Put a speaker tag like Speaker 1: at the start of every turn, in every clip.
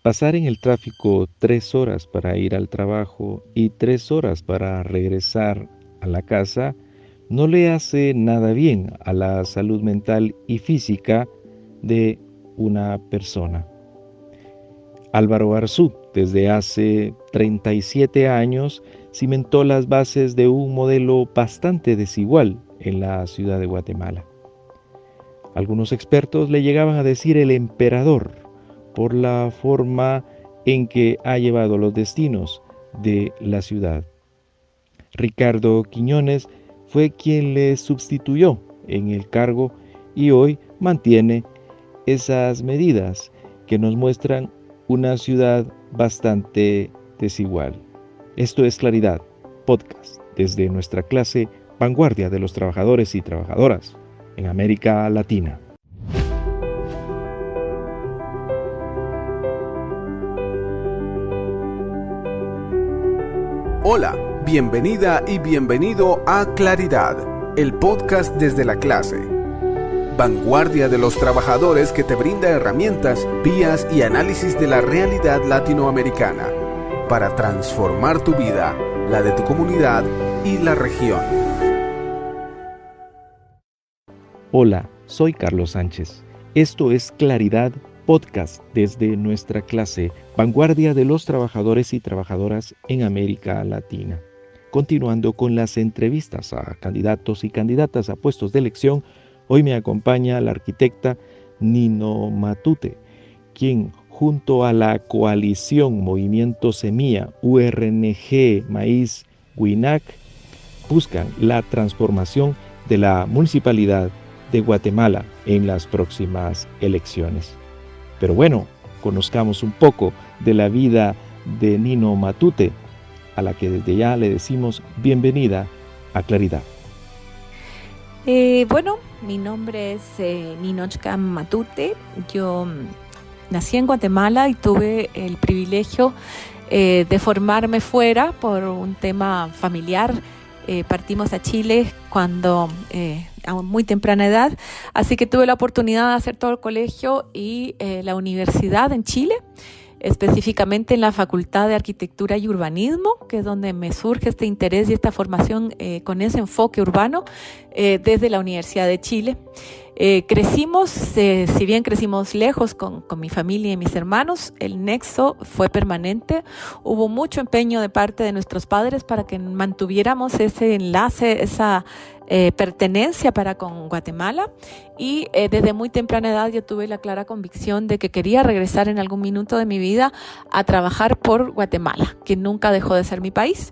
Speaker 1: Pasar en el tráfico 3 horas para ir al trabajo y 3 horas para regresar a la casa no le hace nada bien a la salud mental y física de una persona. Álvaro Arzú, desde hace 37 años, cimentó las bases de un modelo bastante desigual en la ciudad de Guatemala. Algunos expertos le llegaban a decir el emperador por la forma en que ha llevado los destinos de la ciudad. Ricardo Quiñones fue quien le sustituyó en el cargo y hoy mantiene esas medidas que nos muestran una ciudad bastante desigual. Esto es Claridad, podcast, desde nuestra clase Vanguardia de los Trabajadores y Trabajadoras en América Latina.
Speaker 2: Hola, bienvenida y bienvenido a Claridad, el podcast desde la clase. Vanguardia de los Trabajadores que te brinda herramientas, vías y análisis de la realidad latinoamericana para transformar tu vida, la de tu comunidad y la región.
Speaker 1: Hola, soy Carlos Sánchez. Esto es Claridad Podcast desde nuestra clase Vanguardia de los Trabajadores y Trabajadoras en América Latina. Continuando con las entrevistas a candidatos y candidatas a puestos de elección, hoy me acompaña la arquitecta Nino Matute, quien junto a la coalición Movimiento Semilla, URNG, Maíz, WINAC, buscan la transformación de la municipalidad de Guatemala en las próximas elecciones. Pero bueno, conozcamos un poco de la vida de Nino Matute, a la que desde ya le decimos bienvenida a Claridad.
Speaker 3: Bueno, mi nombre es Ninochka Matute. Yo nací en Guatemala y tuve el privilegio de formarme fuera por un tema familiar. Partimos a Chile cuando a muy temprana edad, así que tuve la oportunidad de hacer todo el colegio y la universidad en Chile, específicamente en la Facultad de Arquitectura y Urbanismo, que es donde me surge este interés y esta formación con ese enfoque urbano desde la Universidad de Chile. Crecimos, si bien crecimos lejos con mi familia y mis hermanos, el nexo fue permanente. Hubo mucho empeño de parte de nuestros padres para que mantuviéramos ese enlace, esa pertenencia para con Guatemala, y desde muy temprana edad yo tuve la clara convicción de que quería regresar en algún minuto de mi vida a trabajar por Guatemala, que nunca dejó de ser mi país.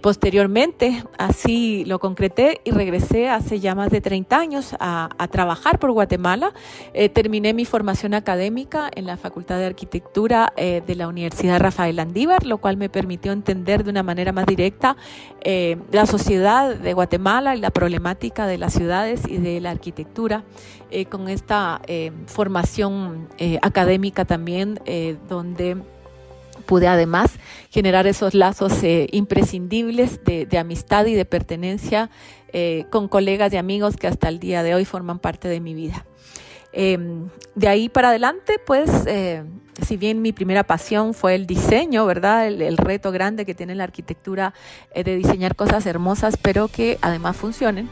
Speaker 3: Posteriormente, así lo concreté y regresé hace ya más de 30 años a trabajar por Guatemala. Terminé mi formación académica en la Facultad de Arquitectura de la Universidad Rafael Landívar, lo cual me permitió entender de una manera más directa la sociedad de Guatemala y la problemática de las ciudades y de la arquitectura, con esta formación académica también, donde pude además generar esos lazos imprescindibles de amistad y de pertenencia con colegas y amigos que hasta el día de hoy forman parte de mi vida. De ahí para adelante, pues, si bien mi primera pasión fue el diseño, ¿verdad? El reto grande que tiene la arquitectura de diseñar cosas hermosas, pero que además funcionen.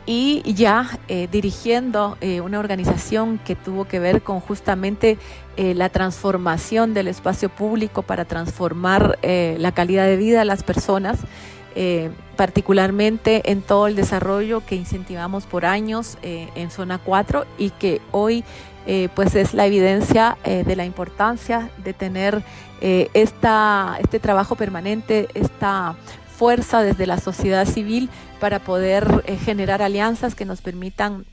Speaker 3: Y ya dirigiendo una organización que tuvo que ver con justamente la transformación del espacio público para transformar la calidad de vida de las personas, particularmente en todo el desarrollo que incentivamos por años en Zona 4 y que hoy pues es la evidencia de la importancia de tener este trabajo permanente, esta fuerza desde la sociedad civil para poder generar alianzas que nos permitan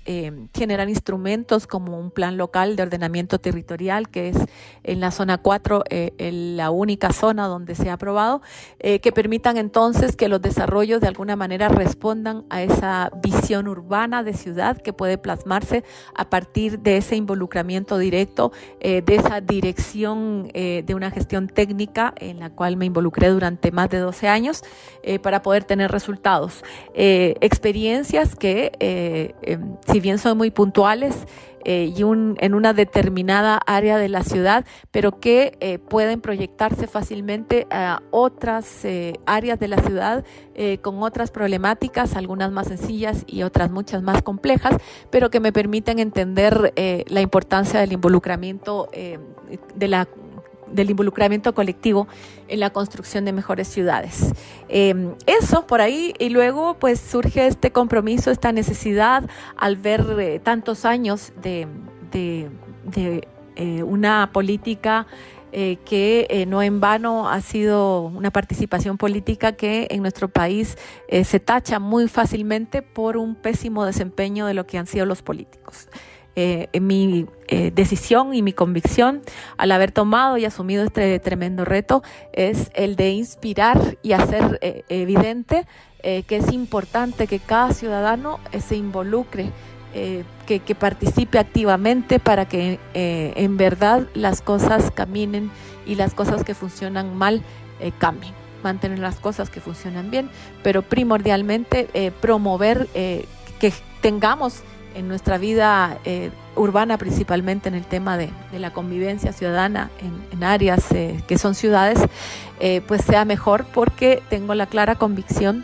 Speaker 3: generar instrumentos como un plan local de ordenamiento territorial, que es en la zona 4 la única zona donde se ha aprobado, que permitan entonces que los desarrollos de alguna manera respondan a esa visión urbana de ciudad que puede plasmarse a partir de ese involucramiento directo, de esa dirección de una gestión técnica en la cual me involucré durante más de 12 años para poder tener resultados. experiencias que, si bien son muy puntuales, en una determinada área de la ciudad, pero que pueden proyectarse fácilmente a otras áreas de la ciudad con otras problemáticas, algunas más sencillas y otras muchas más complejas, pero que me permiten entender la importancia del involucramiento del involucramiento colectivo en la construcción de mejores ciudades. Eso por ahí, y luego pues surge este compromiso, esta necesidad al ver tantos años de una política que no en vano ha sido una participación política que en nuestro país se tacha muy fácilmente por un pésimo desempeño de lo que han sido los políticos. Mi decisión y mi convicción al haber tomado y asumido este tremendo reto es el de inspirar y hacer evidente que es importante que cada ciudadano se involucre, que participe activamente para que en verdad las cosas caminen y las cosas que funcionan mal cambien. Mantener las cosas que funcionan bien, pero primordialmente promover que tengamos en nuestra vida urbana, principalmente en el tema de la convivencia ciudadana en áreas que son ciudades, pues sea mejor, porque tengo la clara convicción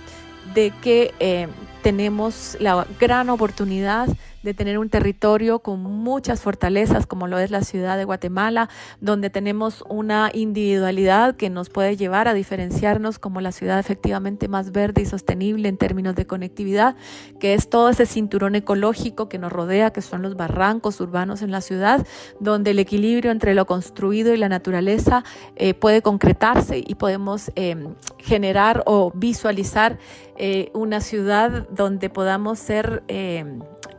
Speaker 3: de que tenemos la gran oportunidad de tener un territorio con muchas fortalezas, como lo es la ciudad de Guatemala, donde tenemos una individualidad que nos puede llevar a diferenciarnos como la ciudad efectivamente más verde y sostenible en términos de conectividad, que es todo ese cinturón ecológico que nos rodea, que son los barrancos urbanos en la ciudad, donde el equilibrio entre lo construido y la naturaleza puede concretarse y podemos generar o visualizar una ciudad donde podamos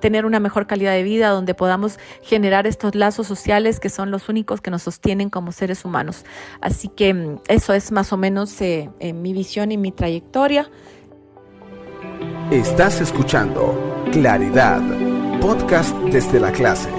Speaker 3: tener una mejor calidad de vida, donde podamos generar estos lazos sociales que son los únicos que nos sostienen como seres humanos. Así que eso es más o menos mi visión y mi trayectoria.
Speaker 2: Estás escuchando Claridad, podcast desde la clase.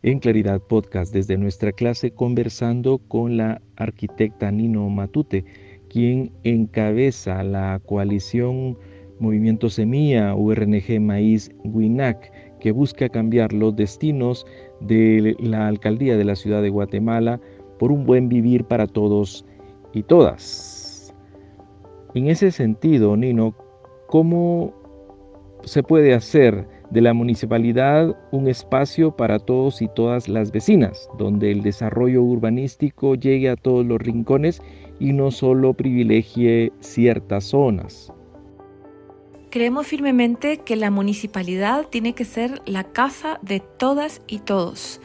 Speaker 1: En Claridad Podcast desde nuestra clase, conversando con la arquitecta Nino Matute, quien encabeza la coalición Movimiento Semilla URNG Maíz WINAC, que busca cambiar los destinos de la alcaldía de la ciudad de Guatemala por un buen vivir para todos y todas. En ese sentido, Nino, ¿cómo se puede hacer de la municipalidad un espacio para todos y todas las vecinas, donde el desarrollo urbanístico llegue a todos los rincones y no solo privilegie ciertas zonas?
Speaker 3: Creemos firmemente que la municipalidad tiene que ser la casa de todas y todos.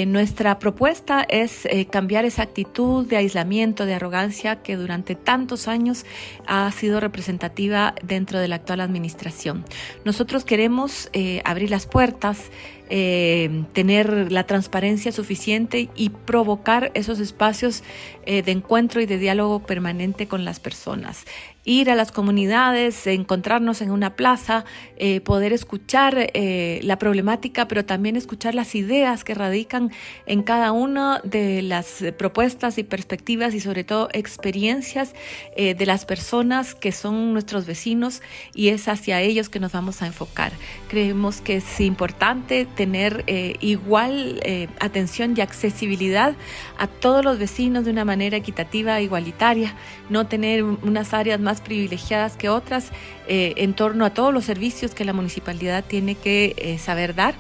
Speaker 3: Nuestra propuesta es cambiar esa actitud de aislamiento, de arrogancia que durante tantos años ha sido representativa dentro de la actual administración. Nosotros queremos abrir las puertas, tener la transparencia suficiente y provocar esos espacios de encuentro y de diálogo permanente con las personas. Ir a las comunidades, encontrarnos en una plaza, poder escuchar la problemática, pero también escuchar las ideas que radican en cada una de las propuestas y perspectivas y sobre todo experiencias de las personas que son nuestros vecinos, y es hacia ellos que nos vamos a enfocar. Creemos que es importante tener igual atención y accesibilidad a todos los vecinos de una manera equitativa e igualitaria, no tener unas áreas más privilegiadas que otras en torno a todos los servicios que la municipalidad tiene que saber dar,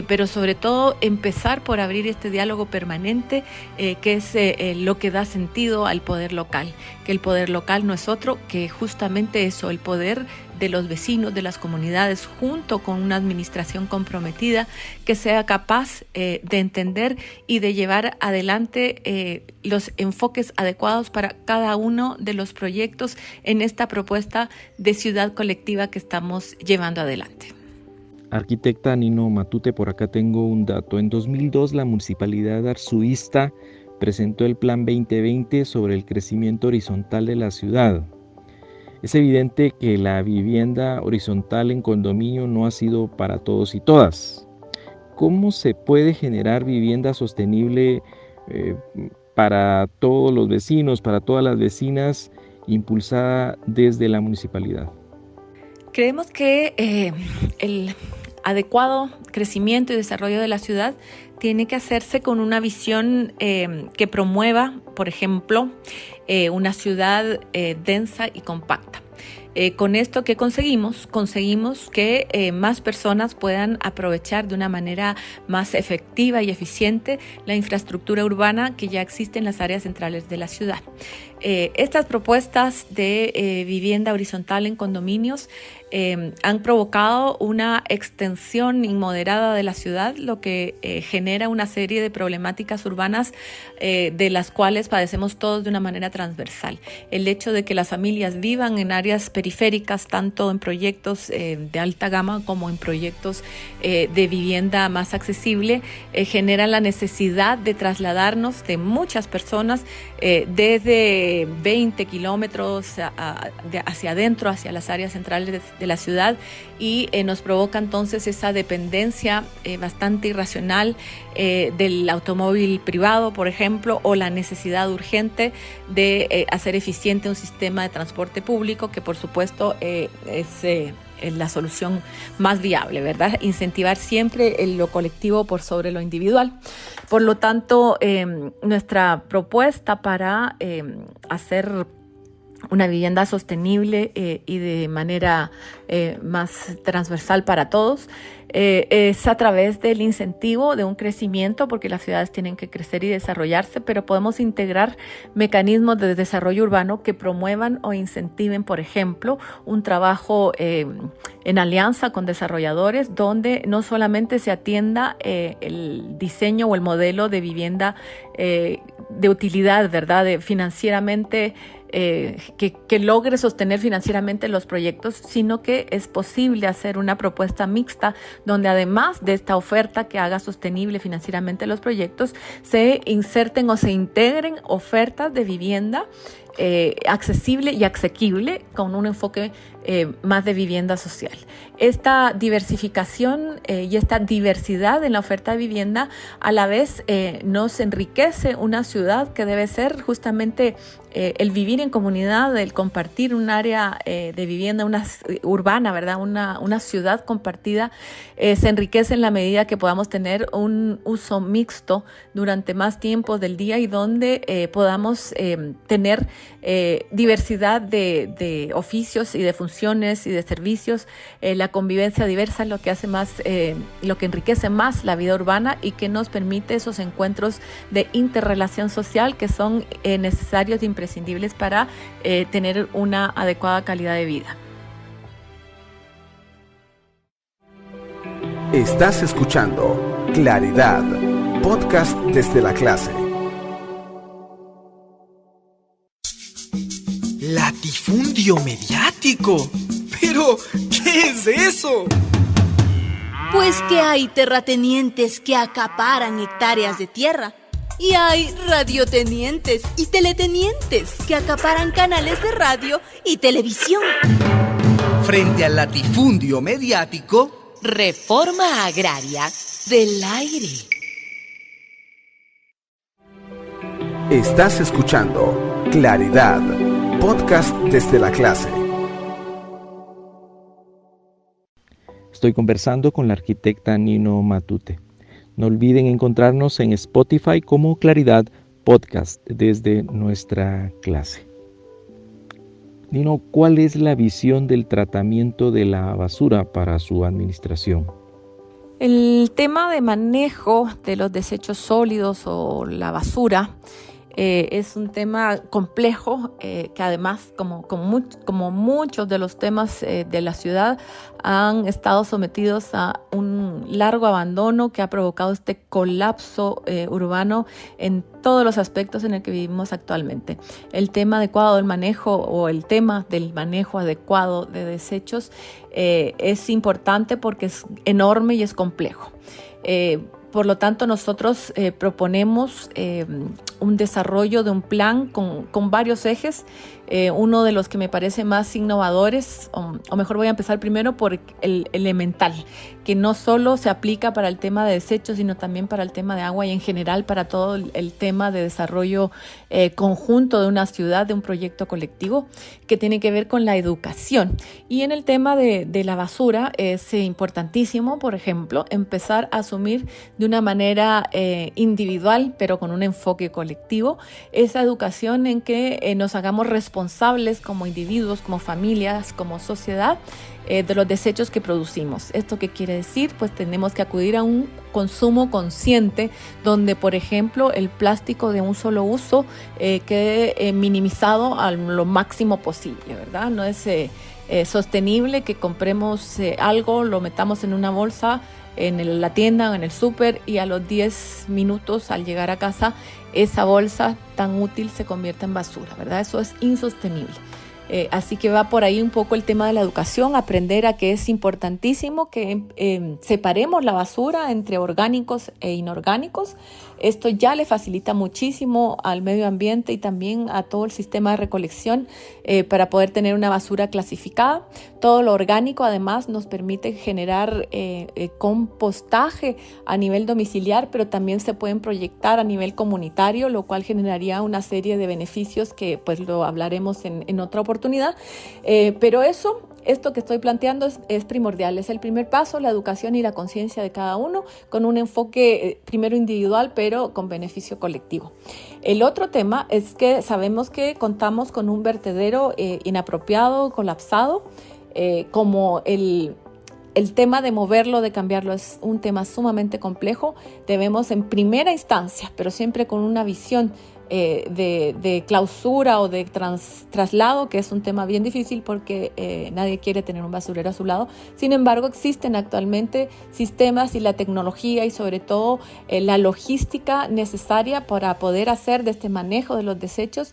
Speaker 3: pero sobre todo empezar por abrir este diálogo permanente que es lo que da sentido al poder local, que el poder local no es otro que justamente eso, el poder de los vecinos, de las comunidades, junto con una administración comprometida que sea capaz de entender y de llevar adelante los enfoques adecuados para cada uno de los proyectos en esta propuesta de ciudad colectiva que estamos llevando adelante.
Speaker 1: Arquitecta Nino Matute, por acá tengo un dato. En 2002 la municipalidad arzuista presentó el Plan 2020 sobre el crecimiento horizontal de la ciudad. Es evidente que la vivienda horizontal en condominio no ha sido para todos y todas. ¿Cómo se puede generar vivienda sostenible para todos los vecinos, para todas las vecinas, impulsada desde la municipalidad?
Speaker 3: Creemos que el adecuado crecimiento y desarrollo de la ciudad tiene que hacerse con una visión que promueva, por ejemplo, una ciudad densa y compacta. Con esto, ¿qué conseguimos? Conseguimos que más personas puedan aprovechar de una manera más efectiva y eficiente la infraestructura urbana que ya existe en las áreas centrales de la ciudad. Estas propuestas de vivienda horizontal en condominios han provocado una extensión inmoderada de la ciudad, lo que genera una serie de problemáticas urbanas de las cuales padecemos todos de una manera transversal. El hecho de que las familias vivan en áreas periféricas, tanto en proyectos de alta gama como en proyectos de vivienda más accesible, genera la necesidad de trasladarnos de muchas personas desde 20 kilómetros hacia adentro, hacia las áreas centrales de la ciudad, y nos provoca entonces esa dependencia bastante irracional del automóvil privado, por ejemplo, o la necesidad urgente de hacer eficiente un sistema de transporte público que, por supuesto, es la solución más viable, ¿verdad? Incentivar siempre lo colectivo por sobre lo individual. Por lo tanto, nuestra propuesta para hacer una vivienda sostenible y de manera más transversal para todos es a través del incentivo de un crecimiento, porque las ciudades tienen que crecer y desarrollarse, pero podemos integrar mecanismos de desarrollo urbano que promuevan o incentiven, por ejemplo, un trabajo en alianza con desarrolladores, donde no solamente se atienda el diseño o el modelo de vivienda de utilidad, ¿verdad? Financieramente que logre sostener financieramente los proyectos, sino que es posible hacer una propuesta mixta donde, además de esta oferta que haga sostenible financieramente los proyectos, se inserten o se integren ofertas de vivienda accesible y asequible con un enfoque más de vivienda social. Esta diversificación y esta diversidad en la oferta de vivienda a la vez nos enriquece una ciudad que debe ser justamente el vivir en comunidad, el compartir un área de vivienda, una urbana, ¿verdad? Una ciudad compartida, se enriquece en la medida que podamos tener un uso mixto durante más tiempo del día y donde podamos tener diversidad de oficios y de funciones y de servicios. La convivencia diversa es lo que hace más, lo que enriquece más la vida urbana y que nos permite esos encuentros de interrelación social que son necesarios e imprescindibles para tener una adecuada calidad de vida.
Speaker 2: Estás escuchando Claridad, podcast desde la clase.
Speaker 4: Latifundio mediático. ¿Pero qué es eso?
Speaker 5: Pues que hay terratenientes que acaparan hectáreas de tierra y hay radiotenientes y teletenientes que acaparan canales de radio y televisión.
Speaker 4: Frente al latifundio mediático,
Speaker 5: reforma agraria del aire.
Speaker 2: Estás escuchando Claridad, podcast desde la clase.
Speaker 1: Estoy conversando con la arquitecta Nino Matute. No olviden encontrarnos en Spotify como Claridad Podcast desde nuestra clase. Nino, ¿cuál es la visión del tratamiento de la basura para su administración?
Speaker 3: El tema de manejo de los desechos sólidos o la basura es un tema complejo que además, como muchos de los temas de la ciudad, han estado sometidos a un largo abandono que ha provocado este colapso urbano en todos los aspectos en el que vivimos actualmente. El tema adecuado del manejo o el tema del manejo adecuado de desechos es importante porque es enorme y es complejo. Por lo tanto, nosotros proponemos un desarrollo de un plan con varios ejes Uno de los que me parece más innovadores, o mejor voy a empezar primero por el elemental, que no solo se aplica para el tema de desechos, sino también para el tema de agua y en general para todo el tema de desarrollo conjunto de una ciudad, de un proyecto colectivo, que tiene que ver con la educación. Y en el tema de la basura es importantísimo, por ejemplo, empezar a asumir de una manera individual, pero con un enfoque colectivo, esa educación en que nos hagamos responsables como individuos, como familias, como sociedad, de los desechos que producimos. ¿Esto qué quiere decir? Pues tenemos que acudir a un consumo consciente donde, por ejemplo, el plástico de un solo uso quede minimizado a lo máximo posible, ¿verdad? No es sostenible que compremos algo, lo metamos en una bolsa en la tienda o en el súper y a los 10 minutos al llegar a casa esa bolsa tan útil se convierte en basura, ¿verdad? Eso es insostenible. Así que va por ahí un poco el tema de la educación, aprender a que es importantísimo que separemos la basura entre orgánicos e inorgánicos. Esto ya le facilita muchísimo al medio ambiente y también a todo el sistema de recolección para poder tener una basura clasificada. Todo lo orgánico además nos permite generar compostaje a nivel domiciliar, pero también se pueden proyectar a nivel comunitario, lo cual generaría una serie de beneficios que pues lo hablaremos en otra oportunidad. Pero esto que estoy planteando es primordial, es el primer paso, la educación y la conciencia de cada uno, con un enfoque primero individual, pero con beneficio colectivo. El otro tema es que sabemos que contamos con un vertedero inapropiado, colapsado, como el tema de moverlo, de cambiarlo, es un tema sumamente complejo. Debemos en primera instancia, pero siempre con una visión de clausura o de traslado, que es un tema bien difícil porque nadie quiere tener un basurero a su lado. Sin embargo, existen actualmente sistemas y la tecnología y sobre todo la logística necesaria para poder hacer de este manejo de los desechos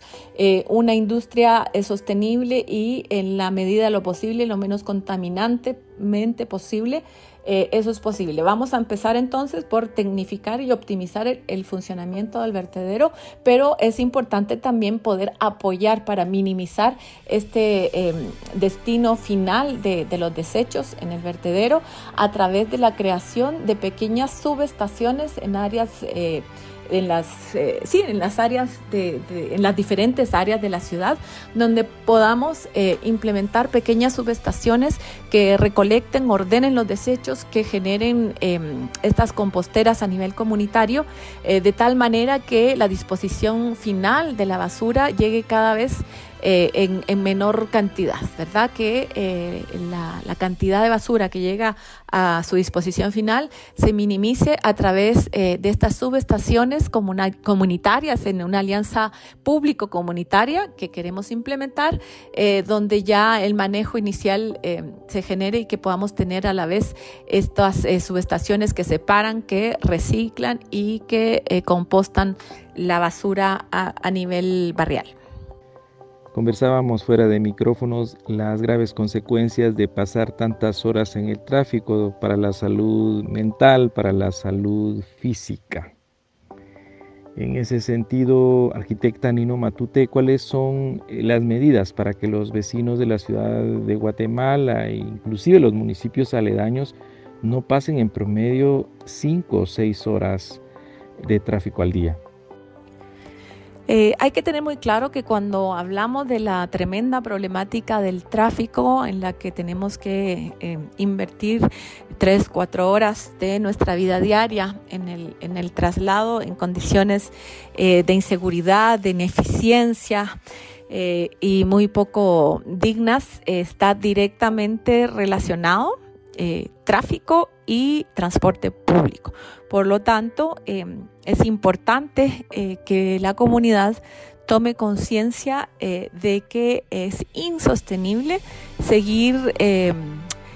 Speaker 3: una industria sostenible y en la medida de lo posible, lo menos contaminantemente posible. Eso es posible. Vamos a empezar entonces por tecnificar y optimizar el funcionamiento del vertedero, pero es importante también poder apoyar para minimizar este destino final de los desechos en el vertedero a través de la creación de pequeñas subestaciones en áreas en las diferentes áreas de la ciudad, donde podamos implementar pequeñas subestaciones que recolecten, ordenen los desechos, que generen estas composteras a nivel comunitario, de tal manera que la disposición final de la basura llegue cada vez en menor cantidad, ¿verdad? Que la cantidad de basura que llega a su disposición final se minimice a través de estas subestaciones comunitarias en una alianza público-comunitaria que queremos implementar, donde ya el manejo inicial se genere y que podamos tener a la vez estas subestaciones que separan, que reciclan y que compostan la basura a nivel barrial.
Speaker 1: Conversábamos fuera de micrófonos las graves consecuencias de pasar tantas horas en el tráfico para la salud mental, para la salud física. En ese sentido, arquitecta Nino Matute, ¿cuáles son las medidas para que los vecinos de la ciudad de Guatemala e inclusive los municipios aledaños no pasen en promedio 5 o 6 horas de tráfico al día?
Speaker 3: Hay que tener muy claro que cuando hablamos de la tremenda problemática del tráfico en la que tenemos que invertir 3-4 horas de nuestra vida diaria en el traslado en condiciones de inseguridad, de ineficiencia y muy poco dignas, está directamente relacionado tráfico y transporte público. Por lo tanto, es importante que la comunidad tome conciencia de que es insostenible seguir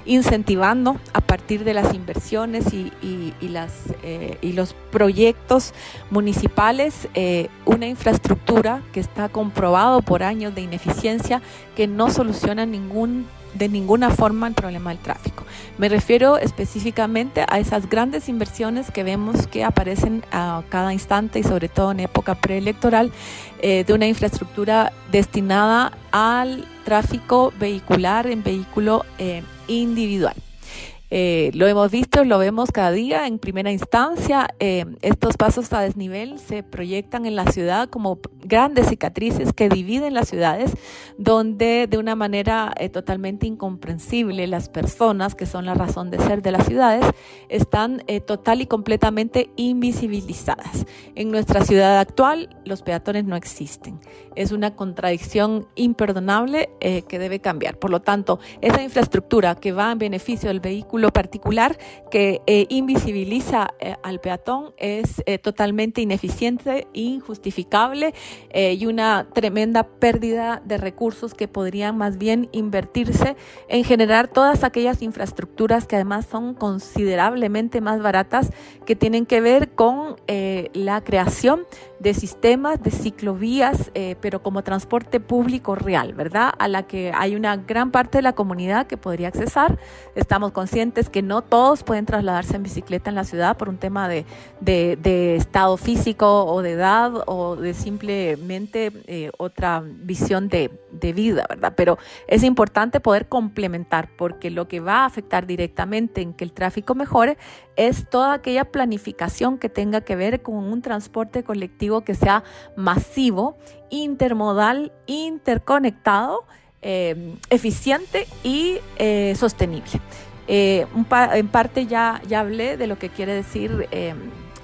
Speaker 3: incentivando a partir de las inversiones y los proyectos municipales una infraestructura que está comprobado por años de ineficiencia, que no soluciona ningún de ninguna forma el problema del tráfico. Me refiero específicamente a esas grandes inversiones que vemos que aparecen a cada instante y sobre todo en época preelectoral, de una infraestructura destinada al tráfico vehicular en vehículo individual. Lo hemos visto, lo vemos cada día en primera instancia. Estos pasos a desnivel se proyectan en la ciudad como grandes cicatrices que dividen las ciudades, donde de una manera totalmente incomprensible las personas, que son la razón de ser de las ciudades, están total y completamente invisibilizadas. En nuestra ciudad actual, los peatones no existen. Es una contradicción imperdonable que debe cambiar. Por lo tanto, esa infraestructura que va en beneficio del vehículo particular, que invisibiliza al peatón, es totalmente ineficiente, injustificable y una tremenda pérdida de recursos que podrían más bien invertirse en generar todas aquellas infraestructuras que además son considerablemente más baratas, que tienen que ver con la creación de sistemas de ciclovías, pero como transporte público real, ¿verdad? A la que hay una gran parte de la comunidad que podría accesar. Estamos conscientes que no todos pueden trasladarse en bicicleta en la ciudad por un tema de estado físico o de edad o de simplemente otra visión de vida, ¿verdad? Pero es importante poder complementar, porque lo que va a afectar directamente en que el tráfico mejore es toda aquella planificación que tenga que ver con un transporte colectivo que sea masivo, intermodal, interconectado, eficiente y sostenible. En parte ya hablé de lo que quiere decir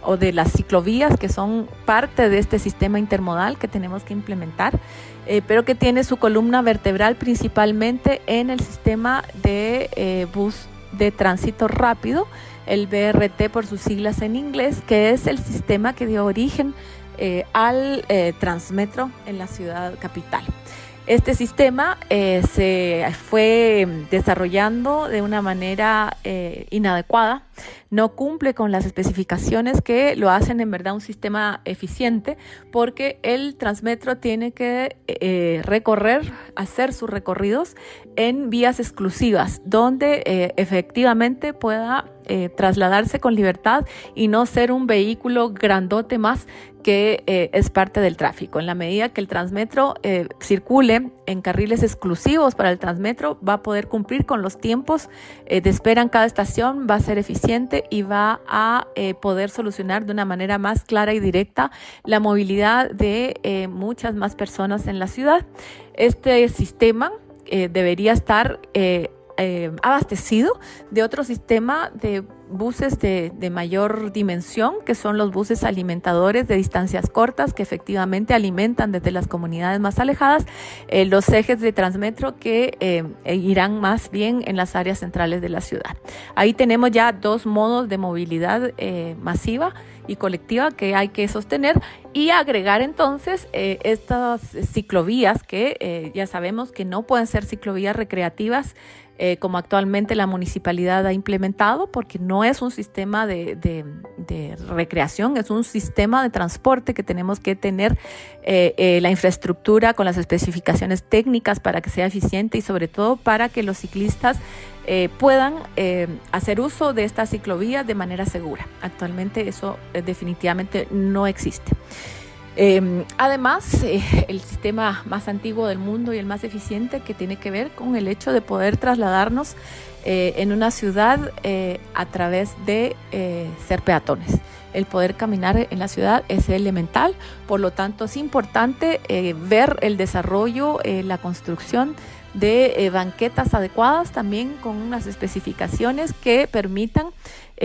Speaker 3: o de las ciclovías, que son parte de este sistema intermodal que tenemos que implementar, pero que tiene su columna vertebral principalmente en el sistema de bus de tránsito rápido, el BRT por sus siglas en inglés, que es el sistema que dio origen al Transmetro en la ciudad capital. Este sistema se fue desarrollando de una manera inadecuada, no cumple con las especificaciones que lo hacen en verdad un sistema eficiente, porque el Transmetro tiene que hacer sus recorridos en vías exclusivas, donde efectivamente pueda trasladarse con libertad y no ser un vehículo grandote más que es parte del tráfico. En la medida que el Transmetro circule en carriles exclusivos para el Transmetro, va a poder cumplir con los tiempos de espera en cada estación, va a ser eficiente y va a poder solucionar de una manera más clara y directa la movilidad de muchas más personas en la ciudad. Este sistema debería estar abastecido de otro sistema de buses de mayor dimensión, que son los buses alimentadores de distancias cortas, que efectivamente alimentan desde las comunidades más alejadas los ejes de Transmetro que irán más bien en las áreas centrales de la ciudad. Ahí tenemos ya dos modos de movilidad masiva y colectiva que hay que sostener, y agregar entonces estas ciclovías que ya sabemos que no pueden ser ciclovías recreativas como actualmente la municipalidad ha implementado, porque no es un sistema de recreación, es un sistema de transporte que tenemos que tener la infraestructura con las especificaciones técnicas para que sea eficiente y sobre todo para que los ciclistas puedan hacer uso de estas ciclovías de manera segura. Actualmente eso definitivamente no existe. Además, el sistema más antiguo del mundo y el más eficiente, que tiene que ver con el hecho de poder trasladarnos en una ciudad a través de ser peatones. El poder caminar en la ciudad es elemental, por lo tanto es importante ver el desarrollo, la construcción de banquetas adecuadas, también con unas especificaciones que permitan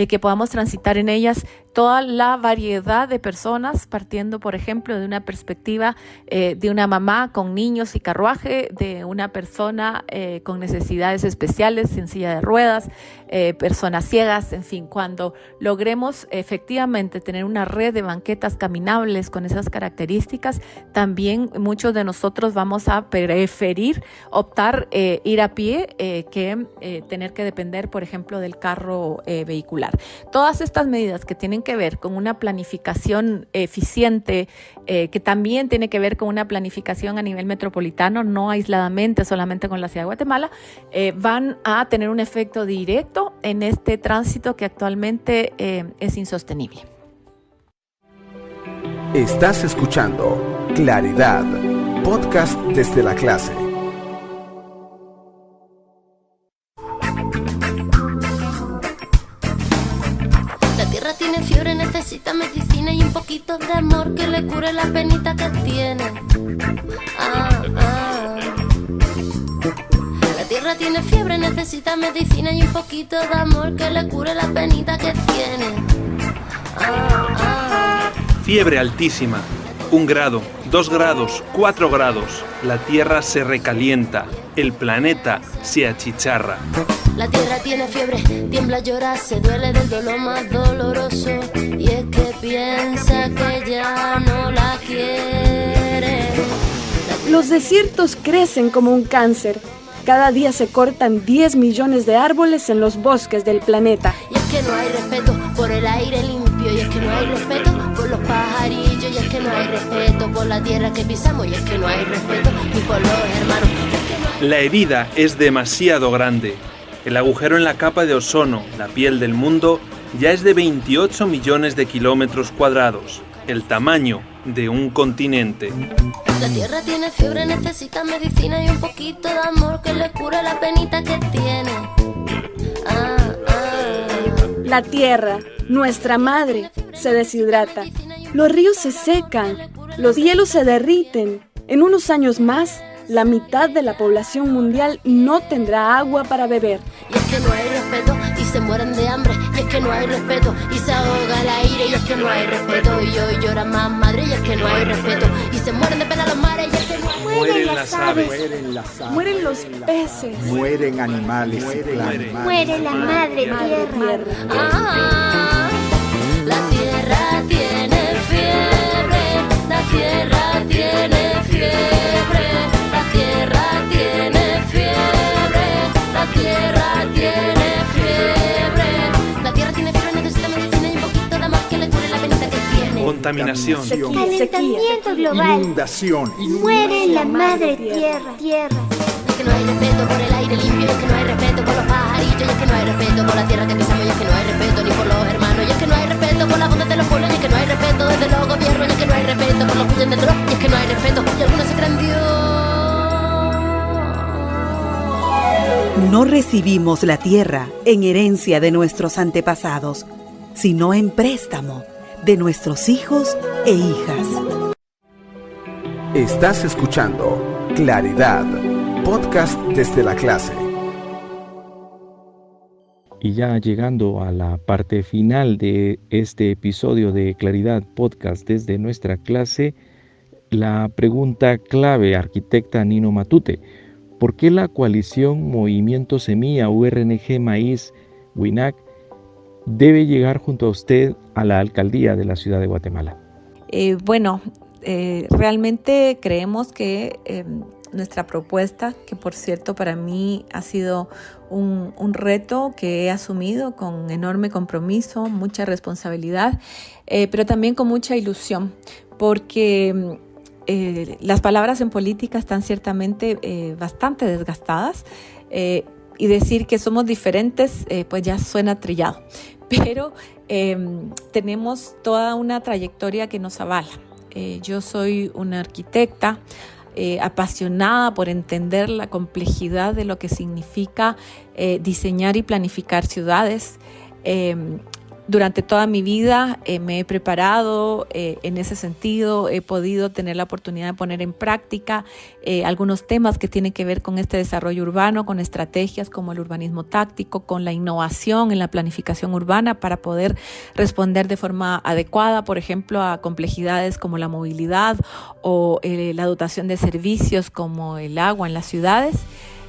Speaker 3: que podamos transitar en ellas toda la variedad de personas, partiendo, por ejemplo, de una perspectiva de una mamá con niños y carruaje, de una persona con necesidades especiales en silla de ruedas, personas ciegas, en fin, cuando logremos efectivamente tener una red de banquetas caminables con esas características, también muchos de nosotros vamos a preferir optar ir a pie que tener que depender, por ejemplo, del carro vehicular. Todas estas medidas que tienen que que ver con una planificación eficiente, que también tiene que ver con una planificación a nivel metropolitano, no aisladamente solamente con la ciudad de Guatemala, van a tener un efecto directo en este tránsito que actualmente es insostenible.
Speaker 2: Estás escuchando Claridad, podcast desde la clase.
Speaker 6: La tierra tiene fiebre, necesita medicina y un poquito de amor que le cure la penita que tiene. La tierra tiene fiebre, necesita medicina y un poquito de amor que le cure la penita que tiene.
Speaker 7: Fiebre altísima, 1 grado, 2 grados, 4 grados. La Tierra se recalienta, el planeta se achicharra.
Speaker 6: La tierra tiene fiebre, tiembla, llora, se duele del dolor más doloroso. Y es que piensa que ya no la quiere.
Speaker 8: Los desiertos crecen como un cáncer. Cada día se cortan 10 millones de árboles en los bosques del planeta.
Speaker 6: Y es que no hay respeto por el aire limpio. Y es que no hay respeto por los pajarillos. Y es que no hay respeto por la tierra que pisamos. Y es que no hay respeto ni por los hermanos.
Speaker 7: La herida es demasiado grande. El agujero en la capa de ozono, la piel del mundo, ya es de 28 millones de kilómetros cuadrados, el tamaño de un continente.
Speaker 6: La tierra tiene fiebre, necesita medicina y un poquito de amor que le cure la penita que tiene.
Speaker 8: La tierra, nuestra madre, se deshidrata. Los ríos se secan, los hielos se derriten. En unos años más, la mitad de la población mundial no tendrá agua para beber.
Speaker 6: Y es que no hay respeto y se mueren de hambre. Y es que no hay respeto y se ahoga el aire. Y es que no hay respeto y hoy llora más madre. Y es que no hay respeto y se mueren de pena los mares. Y es que no hay...
Speaker 7: Mueren las aves,
Speaker 8: Mueren los peces,
Speaker 9: mueren animales y plantas.
Speaker 10: Muere la madre tierra.
Speaker 6: La tierra tiene fiebre, la tierra tiene fiebre, la tierra tiene fiebre, la tierra tiene fiebre. La tierra tiene fiebre, necesita medicina y un poquito de amor que le cure la penita que tiene.
Speaker 7: contaminación,
Speaker 10: Calentamiento global.
Speaker 9: Inundación.
Speaker 10: Muere la madre tierra.
Speaker 6: Es que no hay respeto por el aire limpio, es que no hay respeto por los pajarillos, es que no hay respeto por la tierra que pisamos, es que no hay respeto ni por los hermanos, y es que no hay respeto por la voz de los pueblos, y es que no hay respeto desde los gobiernos, y es que no hay respeto por los puñeteros, y es que no hay respeto, y algunos se creen Dios.
Speaker 11: No recibimos la tierra en herencia de nuestros antepasados, sino en préstamo de nuestros hijos e hijas.
Speaker 2: Estás escuchando Claridad, podcast desde la clase.
Speaker 1: Y ya llegando a la parte final de este episodio de Claridad Podcast desde nuestra clase, la pregunta clave, arquitecta Nino Matute: ¿por qué la coalición Movimiento Semilla URNG Maíz WINAC debe llegar junto a usted a la alcaldía de la ciudad de Guatemala?
Speaker 3: Realmente creemos que nuestra propuesta, que por cierto para mí ha sido un reto que he asumido con enorme compromiso, mucha responsabilidad, pero también con mucha ilusión, porque las palabras en política están ciertamente bastante desgastadas, y decir que somos diferentes pues ya suena trillado, pero tenemos toda una trayectoria que nos avala. Yo soy una arquitecta apasionada por entender la complejidad de lo que significa diseñar y planificar ciudades. Durante toda mi vida me he preparado en ese sentido, he podido tener la oportunidad de poner en práctica algunos temas que tienen que ver con este desarrollo urbano, con estrategias como el urbanismo táctico, con la innovación en la planificación urbana para poder responder de forma adecuada, por ejemplo, a complejidades como la movilidad o la dotación de servicios como el agua en las ciudades,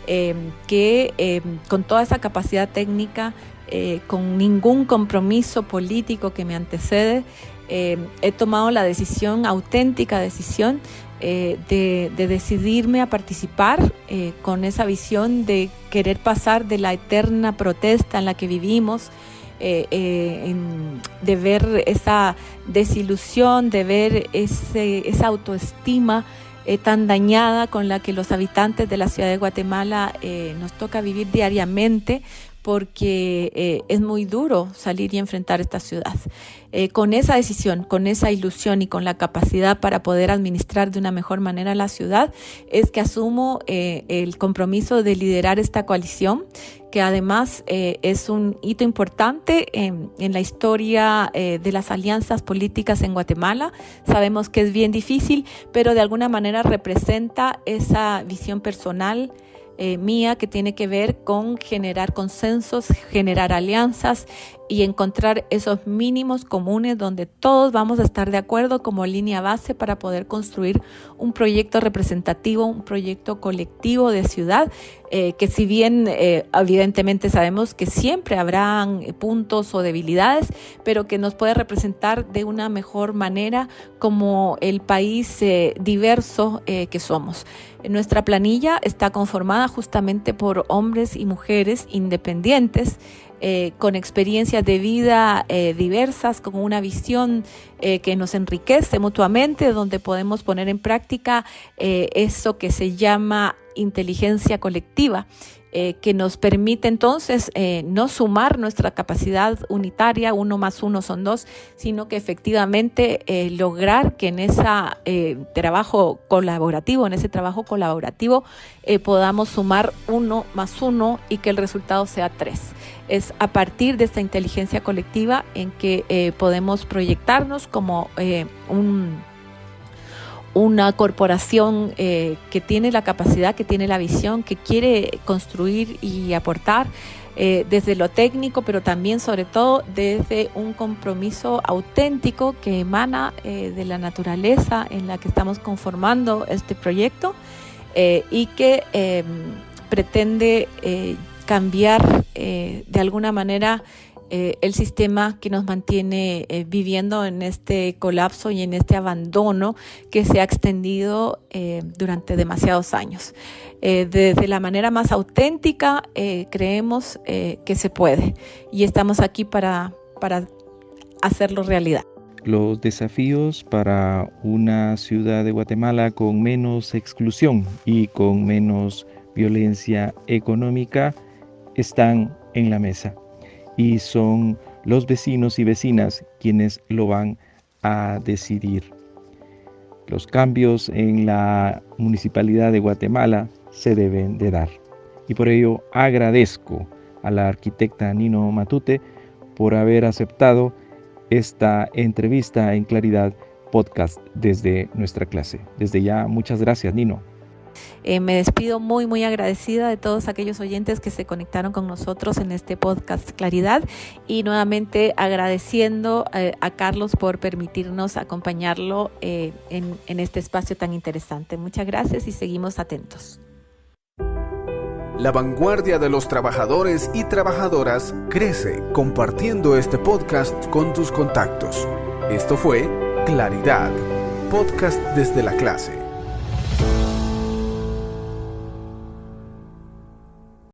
Speaker 3: que con toda esa capacidad técnica, con ningún compromiso político que me antecede, he tomado la auténtica decisión de decidirme a participar con esa visión de querer pasar de la eterna protesta en la que vivimos, de ver esa desilusión, de ver esa autoestima tan dañada con la que los habitantes de la ciudad de Guatemala nos toca vivir diariamente, porque es muy duro salir y enfrentar esta ciudad. Con esa decisión, con esa ilusión y con la capacidad para poder administrar de una mejor manera la ciudad, es que asumo el compromiso de liderar esta coalición, que además es un hito importante en la historia de las alianzas políticas en Guatemala. Sabemos que es bien difícil, pero de alguna manera representa esa visión personal mía, que tiene que ver con generar consensos, generar alianzas y encontrar esos mínimos comunes donde todos vamos a estar de acuerdo como línea base para poder construir un proyecto representativo, un proyecto colectivo de ciudad, que si bien evidentemente sabemos que siempre habrán puntos o debilidades, pero que nos puede representar de una mejor manera como el país diverso que somos. Nuestra planilla está conformada justamente por hombres y mujeres independientes, con experiencias de vida diversas, con una visión que nos enriquece mutuamente, donde podemos poner en práctica eso que se llama inteligencia colectiva, que nos permite entonces no sumar nuestra capacidad unitaria, 1 más 1 son 2, sino que efectivamente lograr que en ese trabajo colaborativo, podamos sumar 1 más 1 y que el resultado sea 3. Es a partir de esta inteligencia colectiva en que podemos proyectarnos como una corporación que tiene la capacidad, que tiene la visión, que quiere construir y aportar desde lo técnico, pero también sobre todo desde un compromiso auténtico que emana de la naturaleza en la que estamos conformando este proyecto, y que pretende cambiar de alguna manera el sistema que nos mantiene viviendo en este colapso y en este abandono que se ha extendido durante demasiados años. Desde la manera más auténtica creemos que se puede, y estamos aquí para hacerlo realidad.
Speaker 1: Los desafíos para una ciudad de Guatemala con menos exclusión y con menos violencia económica están en la mesa, y son los vecinos y vecinas quienes lo van a decidir. Los cambios en la Municipalidad de Guatemala se deben de dar, y por ello agradezco a la arquitecta Nino Matute por haber aceptado esta entrevista en Claridad Podcast desde nuestra clase. Desde ya, muchas gracias, Nino.
Speaker 3: Me despido muy agradecida de todos aquellos oyentes que se conectaron con nosotros en este podcast Claridad, y nuevamente agradeciendo a Carlos por permitirnos acompañarlo en este espacio tan interesante. Muchas gracias y seguimos atentos.
Speaker 2: La vanguardia de los trabajadores y trabajadoras crece compartiendo este podcast con tus contactos. Esto fue Claridad, podcast desde la clase.